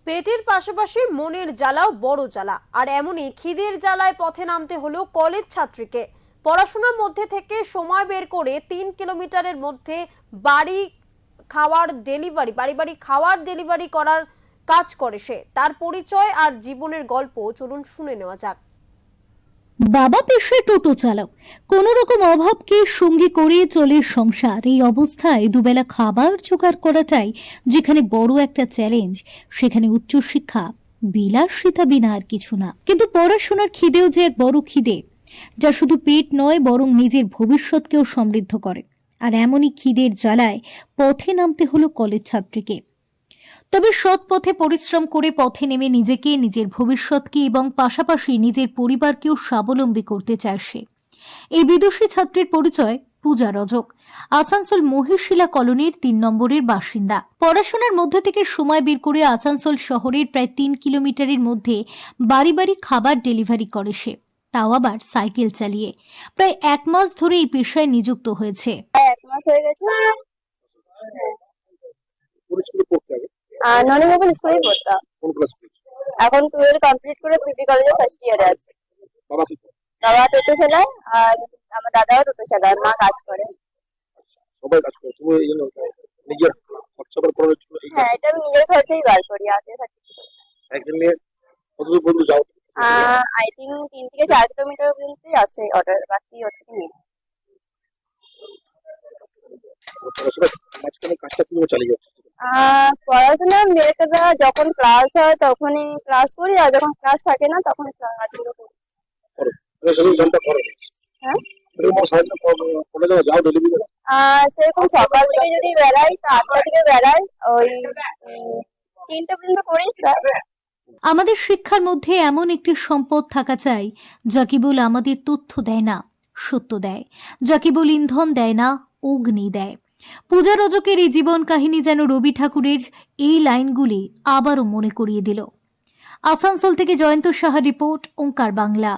পেটের পাশাপাশি মনের জ্বালাও বড় জ্বালা। আর এমনই খিদের জ্বালায় পথে নামতে হলো কলেজ ছাত্রীকে। পড়াশোনার মধ্যে থেকে সময় বের করে 3 কিলোমিটারের মধ্যে বাড়ি বাড়ি খাওয়ার ডেলিভারি করার কাজ করে সে। তার পরিচয় আর জীবনের গল্প চলুন শুনে নেওয়া যাক। বাবা পেশায় টোটো চালক, কোন রকম অভাবকে সঙ্গী করে চলে সংসার। এই অবস্থায় দুবেলা খাবার জোগাড় করাটাই যেখানে বড় একটা চ্যালেঞ্জ, সেখানে উচ্চশিক্ষা বিলাসিতা বিনা আর কিছু না। কিন্তু পড়াশোনার খিদেও যে এক বড় খিদে, যা শুধু পেট নয় বরং নিজের ভবিষ্যৎকেও সমৃদ্ধ করে। আর এমনই খিদের জ্বালায় পথে নামতে হলো কলেজ ছাত্রীকে। তবে সৎ পথে পরিশ্রম করে পথে নেমে নিজেকে, নিজের ভবিষ্যৎকে এবং পাশাপাশি নিজের পরিবারকেও স্বাবলম্বী করতে চায় সে। এই বিদুষী ছাত্রীর পরিচয় পূজা রজক। আসানসোল মহিশিলা কলোনির 3 নম্বরের বাসিন্দা। পড়াশোনার মধ্যে থেকে সময় বের করে আসানসোল শহরের প্রায় 3 কিলোমিটারের মধ্যে বাড়ি বাড়ি খাবার ডেলিভারি করে সে, তাও আবার সাইকেল চালিয়ে। প্রায় 1 মাস ধরে এই পেশায় নিযুক্ত হয়েছে। 1 মাস হয়ে গেছে। কোন স্কুলে পড়তে হবে? ননীনগর স্কুলেই পড়তাম। কোন ক্লাস পড়ছো? এখন 12 কমপ্লিট করে পিপি কলেজে ফার্স্ট ইয়ারে আছে। বাবা কি করে? বাবা টোটো চালায় আর আমার দাদাও টোটো চালায়, মা কাজ করে। সবাই কাজ করে, তুমি এই জন্য নিজের খরচা বার করার জন্য এই হ্যাঁ, এটা আমি নিজের খরচেই বার করি, হাতে থাকে। সাইকেল নিয়ে কতদূর পর্যন্ত যাও? আই থিঙ্ক 3 থেকে 4 কিলোমিটার পর্যন্তই আছে অর্ডার, বাকি ওর থেকে নেই। পড়াশোনা মাঝখানে কাজটা কিভাবে চালিয়ে যাচ্ছে? পড়াশোনা মেরে কথা যখন ক্লাস হয় তখনই ক্লাস করি, আর যখন ক্লাস থাকে না তখন কাজগুলো করি। করো মানে তুমি ঘন্টা করো? হ্যাঁ, তুমি সাইকেল কোনে যাও ডেলিভারি? সেরকম সকাল থেকে যদি বেড়াই তো 8টা থেকে বেড়াই, ওই 3টা পর্যন্ত করি প্রায়। আমাদের শিক্ষার মধ্যে এমন একটি সম্পদ থাকা চাই যা কেবল আমাদের তথ্য দেয় না, সত্য দেয়, যা কেবল ইন্ধন দেয় না, অগ্নি দেয়। পূজা রজকের এই জীবন কাহিনী যেন রবি ঠাকুরের এই লাইনগুলি আবারও মনে করিয়ে দিল। আসানসোল থেকে জয়ন্ত সাহা রিপোর্ট, ওঙ্কার বাংলা।